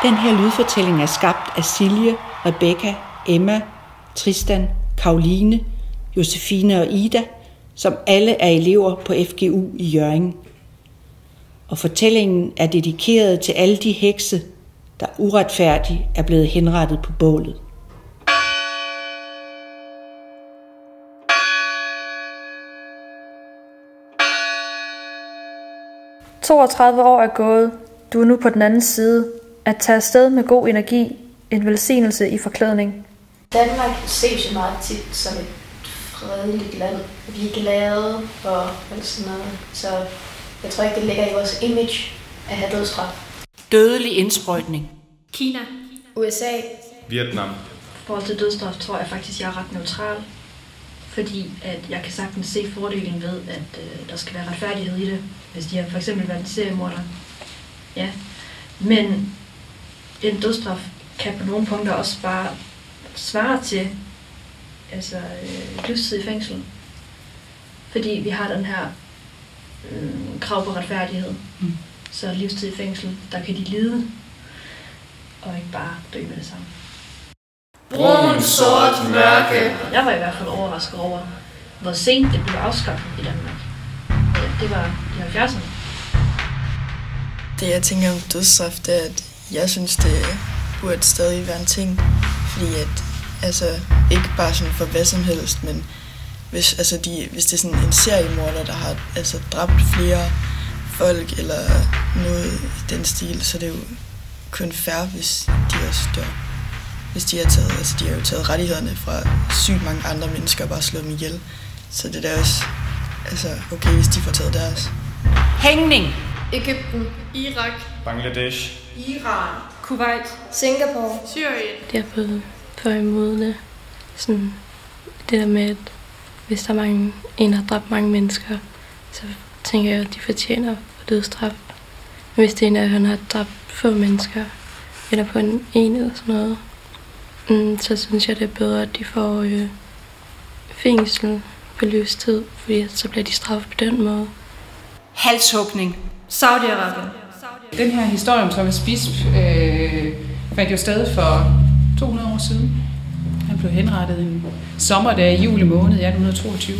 Den her lydfortælling er skabt af Silje, Rebecca, Emma, Tristan, Karoline, Josefine og Ida, som alle er elever på FGU i Hjørring. Og fortællingen er dedikeret til alle de hekse, der uretfærdigt er blevet henrettet på bålet. – 32 år er gået. Du er nu på den anden side. At tage afsted med god energi, en velsignelse i forklædning. Danmark ses jo meget tit som et fredeligt land. Vi er glade og sådan noget. Så jeg tror ikke, det ligger i vores image at have dødsstraf. Dødelig indsprøjtning. Kina. USA. Vietnam. I forhold til dødsstraf tror jeg faktisk, jeg er ret neutral. Fordi at jeg kan sagtens se fordelen ved, at der skal være retfærdighed i det. Hvis de har for eksempel været en seriemorder. Ja. Men en dødsstraf kan på nogle punkter også bare svare til livstid i fængsel. Fordi vi har den her krav på retfærdighed. Så livstid i fængsel, der kan de lide, og ikke bare dø med det samme. Brun, sort, mørke. Jeg var i hvert fald overrasket over, hvor sent det blev afskaffet i Danmark. Det var i 70'erne. Det jeg tænker om dødsstraf, det er, at jeg synes, det burde stadig være en ting. Fordi at, ikke bare sådan for hvad som helst, men hvis det er sådan en seriemorder, der har dræbt flere folk eller noget i den stil, så det er jo kun fair, hvis de også dør. Hvis de har taget, de har jo taget rettighederne fra sygt mange andre mennesker og bare slået dem ihjel. Så det er også okay, hvis de får taget deres. Hængning. Egypten, Irak, Bangladesh, Iran, Kuwait, Singapore, Syrien. Jeg er blevet for imod det. Sådan det der med, at hvis der er en har dræbt mange mennesker, så tænker jeg, at de fortjener for dødsstraf. Men hvis det er en af, han har dræbt få mennesker, eller på en eller sådan noget, så synes jeg, det er bedre, at de får fængsel på livstid, fordi så bliver de straffet på den måde. Halshugning. Saudi-Arabien. Den her historie om Thomas Bisp fandt jo sted for 200 år siden. Han blev henrettet en sommerdag i juli måned 1822.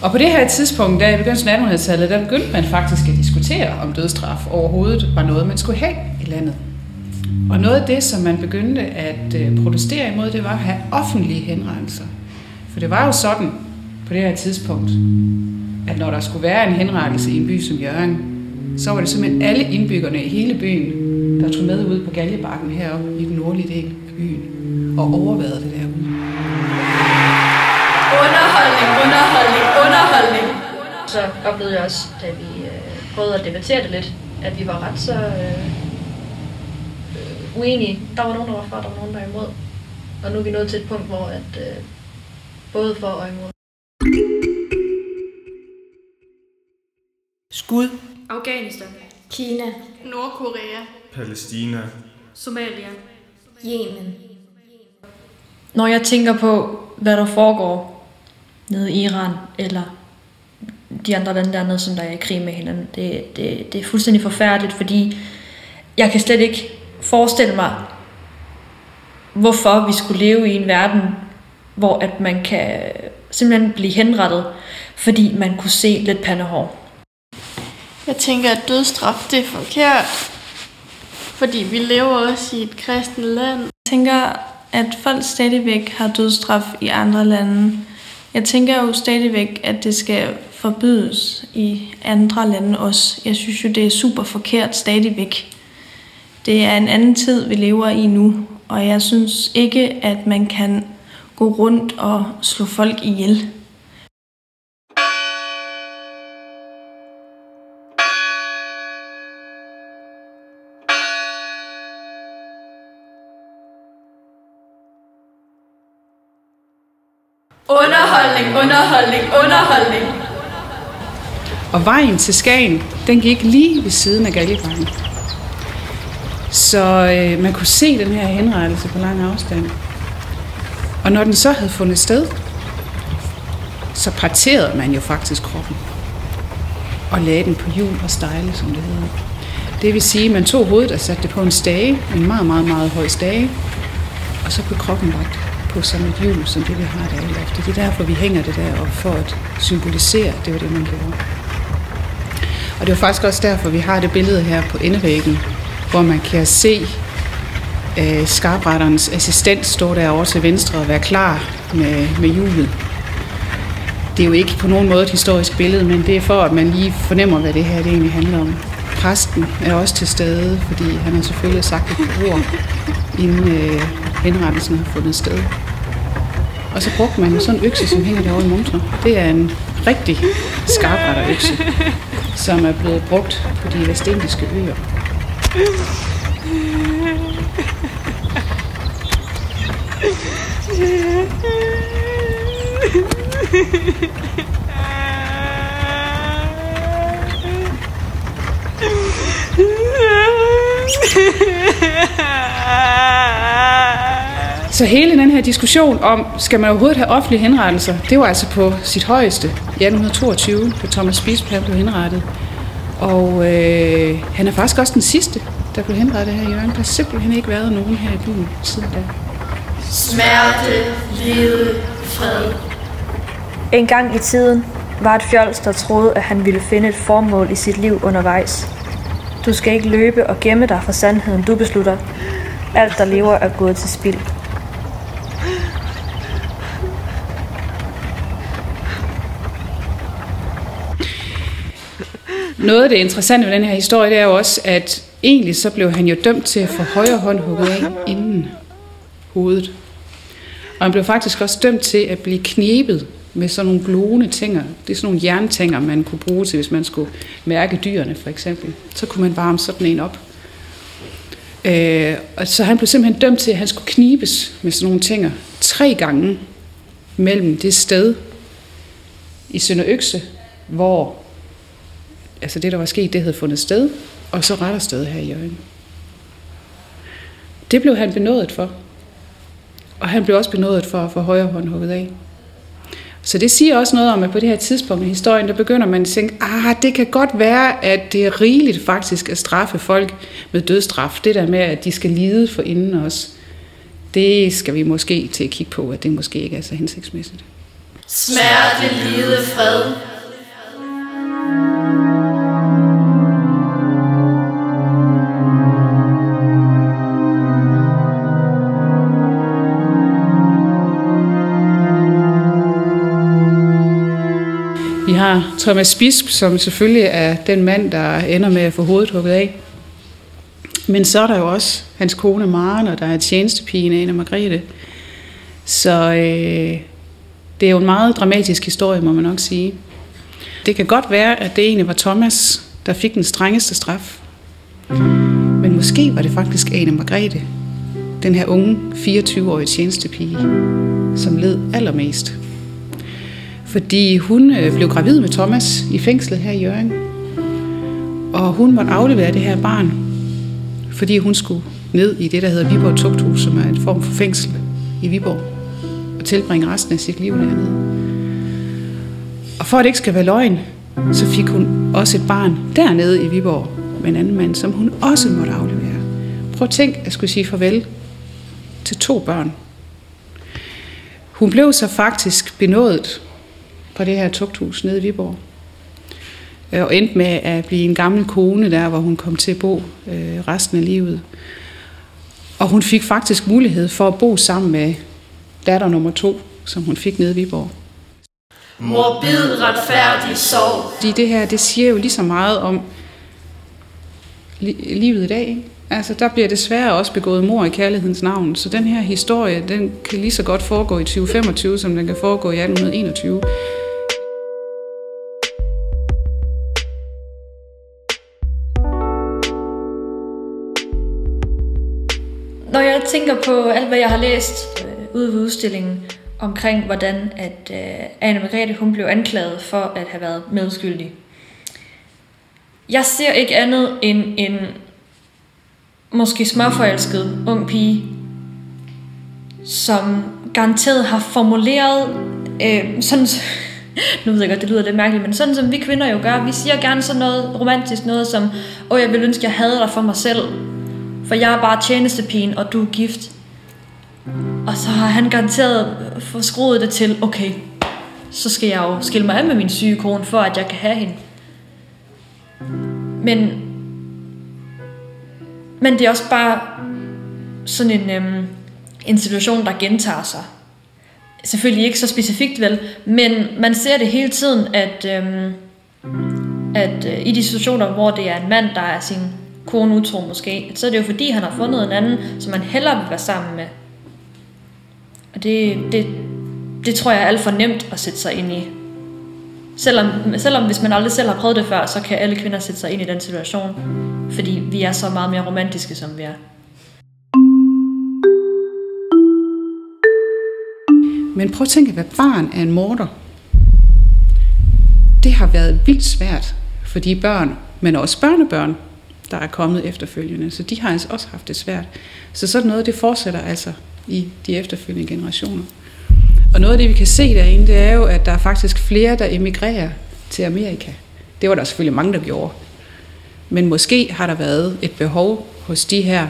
Og på det her tidspunkt, der i begyndelsen af 1800-tallet, der begyndte man faktisk at diskutere, om dødsstraf overhovedet var noget, man skulle have i landet. Og noget af det, som man begyndte at protestere imod, det var at have offentlige henrettelser. For det var jo sådan på det her tidspunkt, at når der skulle være en henrettelse i en by som Hjørring, så var det simpelthen alle indbyggerne i hele byen, der tog med ud på Galjebakken heroppe i den nordlige del af byen og overværede det derude. Underholdning. Så oplevede jeg også, da vi prøvede at debattere det lidt, at vi var ret så uenige. Der var nogen, der var for, der var nogen, der var imod. Og nu er vi nået til et punkt, hvor at både for og imod. Skud. Afghanistan, Kina, Nordkorea, Palæstina, Somalia, Yemen. Når jeg tænker på, hvad der foregår nede i Iran, eller de andre lande dernede, som der er i krig med hinanden, det er fuldstændig forfærdeligt, fordi jeg kan slet ikke forestille mig, hvorfor vi skulle leve i en verden, hvor at man kan simpelthen blive henrettet, fordi man kunne se lidt pandehår. Jeg tænker, at dødsstraf det er forkert, fordi vi lever også i et kristent land. Jeg tænker, at folk stadigvæk har dødsstraf i andre lande. Jeg tænker jo stadigvæk, at det skal forbydes i andre lande også. Jeg synes jo, det er super forkert stadigvæk. Det er en anden tid, vi lever i nu, og jeg synes ikke, at man kan gå rundt og slå folk ihjel. Underholdning. Og vejen til Skagen, den gik lige ved siden af Galjebakken. Så man kunne se den her henrettelse på lang afstand. Og når den så havde fundet sted, så parterede man jo faktisk kroppen. Og lagde den på hjul og stejle, som det hedder. Det vil sige, at man tog hovedet og satte det på en stage, en meget, meget, meget høj stage, og så blev kroppen lagt på sådan et hjul, som det vi har der i loftet. Det er derfor, vi hænger det der op, for at symbolisere, det var det, man gjorde. Og det var faktisk også derfor, vi har det billede her på endevæggen, hvor man kan se skarpretterens assistent stå derovre til venstre og være klar med hjulet. Det er jo ikke på nogen måde et historisk billede, men det er for, at man lige fornemmer, hvad det her det egentlig handler om. Præsten er også til stede, fordi han har selvfølgelig sagt et par ord, inden henrettelsen har fundet sted. Og så brugte man sådan en økse, som hænger derovre i montren. Det er en rigtig skarpretterøkse, som er blevet brugt på de vestindiske øer. Så hele den her diskussion om, skal man overhovedet have offentlige henrettelser, det var altså på sit højeste i 1822, da Thomas Bisp blev henrettet. Og han er faktisk også den sidste, der blev henrettet her i Hjørring. Der har simpelthen ikke været nogen her i byen siden da. Smerte, lide, fred. En gang i tiden var et fjols, der troede, at han ville finde et formål i sit liv undervejs. Du skal ikke løbe og gemme dig for sandheden, du beslutter. Alt, der lever, er gået til spild. Noget af det interessante ved den her historie, det er jo også, at egentlig så blev han jo dømt til at få højre hånd hugget af inden hovedet. Og han blev faktisk også dømt til at blive knebet med sådan nogle glående tænger. Det er sådan nogle jerntænger, man kunne bruge til, hvis man skulle mærke dyrene for eksempel. Så kunne man varme sådan en op. Og så han blev simpelthen dømt til, at han skulle knibes med sådan nogle tænger 3 gange mellem det sted i Sønder Økse, hvor altså det, der var sket, det havde fundet sted, og så rettersted her i Hjørring. Det blev han benådet for. Og han blev også benådet for at få højre hånd hugget af. Så det siger også noget om, at på det her tidspunkt i historien, der begynder man at tænke, det kan godt være, at det er rigeligt faktisk at straffe folk med dødsstraf. Det der med, at de skal lide for inden os, det skal vi måske til at kigge på, at det måske ikke er så hensigtsmæssigt. Smerte, lide, fred. Vi har Thomas Bisp, som selvfølgelig er den mand, der ender med at få hovedet hugget af. Men så er der jo også hans kone Maren, og der er tjenestepigen Ane Margrethe. Så det er jo en meget dramatisk historie, må man nok sige. Det kan godt være, at det egentlig var Thomas, der fik den strengeste straf. Men måske var det faktisk Ane Margrethe, den her unge 24-årige tjenestepige, som led allermest. Fordi hun blev gravid med Thomas i fængslet her i Hjørring. Og hun måtte aflevere det her barn, fordi hun skulle ned i det, der hedder Viborg Tugthus, som er en form for fængsel i Viborg, og tilbringe resten af sit liv dernede. Og for at det ikke skal være løgn, så fik hun også et barn dernede i Viborg med en anden mand, som hun også måtte aflevere. Prøv at tænk, at jeg skulle sige farvel til 2 børn. Hun blev så faktisk benådet på det her tugthus nede i Viborg. Og endte med at blive en gammel kone der, hvor hun kom til at bo resten af livet. Og hun fik faktisk mulighed for at bo sammen med datter nummer 2, som hun fik nede i Viborg. Morbid retfærdig sorg. Fordi det her, det siger jo lige så meget om livet i dag, ikke? Altså, der bliver desværre også begået mord i kærlighedens navn. Så den her historie, den kan lige så godt foregå i 2025, som den kan foregå i 1821. Når jeg tænker på alt, hvad jeg har læst ude ved udstillingen, omkring hvordan at Ane Margrethe, hun blev anklaget for at have været medskyldig. Jeg ser ikke andet end en måske småforelsket ung pige, som garanteret har formuleret sådan Nu ved jeg godt, det lyder lidt mærkeligt, men sådan som vi kvinder jo gør, vi siger gerne sådan noget romantisk, noget som, jeg vil ønske, jeg havde dig for mig selv, for jeg er bare tjenestepigen, og du er gift. Og så har han garanteret forskruet det til, okay, så skal jeg jo skille mig af med min syge kone, for at jeg kan have hende. Men det er også bare sådan en situation, der gentager sig. Selvfølgelig ikke så specifikt vel, men man ser det hele tiden, at i de situationer, hvor det er en mand, der er sin kone utro måske, så er det jo fordi, han har fundet en anden, som man hellere vil være sammen med. Og det tror jeg er alt for nemt at sætte sig ind i. Selvom hvis man aldrig selv har prøvet det før, så kan alle kvinder sætte sig ind i den situation, fordi vi er så meget mere romantiske, som vi er. Men prøv at tænke, hvad barn er en morder. Det har været vildt svært for de børn, men også børnebørn, der er kommet efterfølgende. Så de har altså også haft det svært. Så sådan noget, det fortsætter altså i de efterfølgende generationer. Og noget af det, vi kan se derinde, det er jo, at der er faktisk flere, der emigrerer til Amerika. Det var der selvfølgelig mange, der gjorde. Men måske har der været et behov hos de her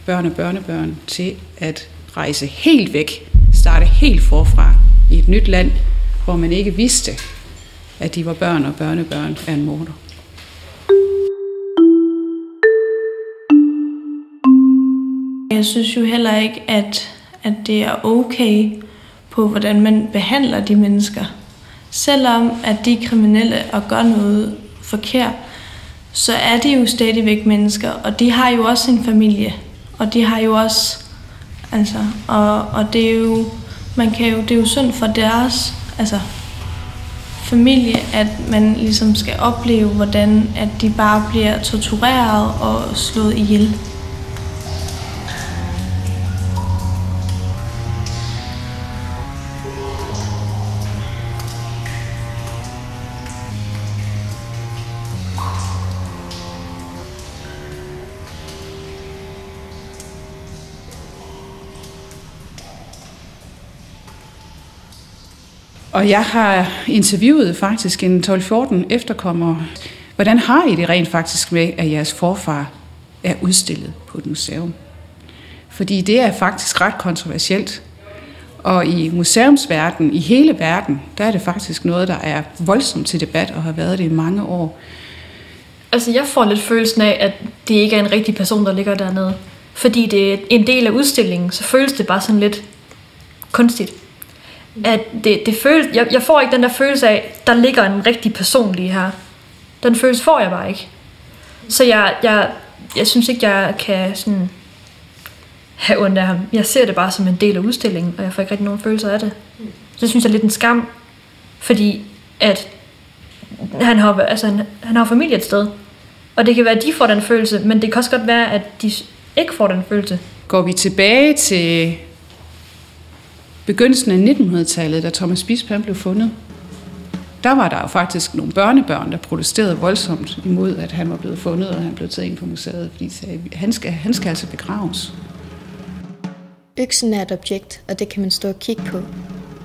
børn og børnebørn til at rejse helt væk, starte helt forfra i et nyt land, hvor man ikke vidste, at de var børn og børnebørn af en morder. Jeg synes jo heller ikke, at det er okay på, hvordan man behandler de mennesker. Selvom at de er kriminelle og gør noget forkert, så er de jo stadigvæk mennesker, og de har jo også en familie, og de har jo også, og det er jo, det er jo synd for deres, familie, at man ligesom skal opleve, hvordan at de bare bliver tortureret og slået ihjel. Og jeg har interviewet faktisk en 12-14 efterkommere. Hvordan har I det rent faktisk med, at jeres forfar er udstillet på et museum? Fordi det er faktisk ret kontroversielt. Og i museumsverdenen, i hele verden, der er det faktisk noget, der er voldsomt til debat og har været det i mange år. Altså jeg får lidt følelsen af, at det ikke er en rigtig person, der ligger dernede. Fordi det er en del af udstillingen, så føles det bare sådan lidt kunstigt. At det føles, jeg får ikke den der følelse af, der ligger en rigtig person lige her. Den følelse får jeg bare ikke. Så jeg synes ikke, jeg kan sådan have ondt af ham. Jeg ser det bare som en del af udstillingen, og jeg får ikke rigtig nogen følelser af det. Det synes jeg er lidt en skam, fordi at han har familie et sted. Og det kan være, at de får den følelse, men det kan også godt være, at de ikke får den følelse. Går vi tilbage til begyndelsen af 1900-tallet, da Thomas Bisp blev fundet, der var der jo faktisk nogle børnebørn, der protesterede voldsomt imod, at han var blevet fundet, og han blev taget ind på museet, fordi de sagde, at han skal altså begraves. Øksen er et objekt, og det kan man stå og kigge på.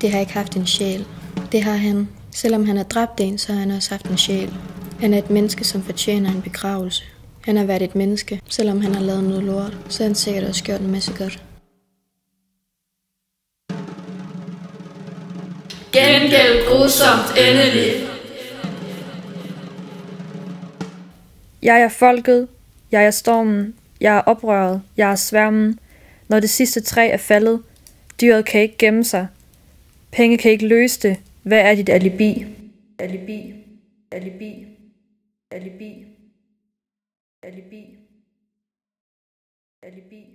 Det har ikke haft en sjæl. Det har han. Selvom han har dræbt en, så har han også haft en sjæl. Han er et menneske, som fortjener en begravelse. Han har været et menneske. Selvom han har lavet noget lort, så har han sikkert også gjort en masse godt. Gengæld grusomt endelig. Jeg er folket, jeg er stormen, jeg er oprøret, jeg er sværmen. Når det sidste træ er faldet, dyret kan ikke gemme sig. Penge kan ikke løse det. Hvad er dit alibi? Alibi, alibi, alibi, alibi, alibi.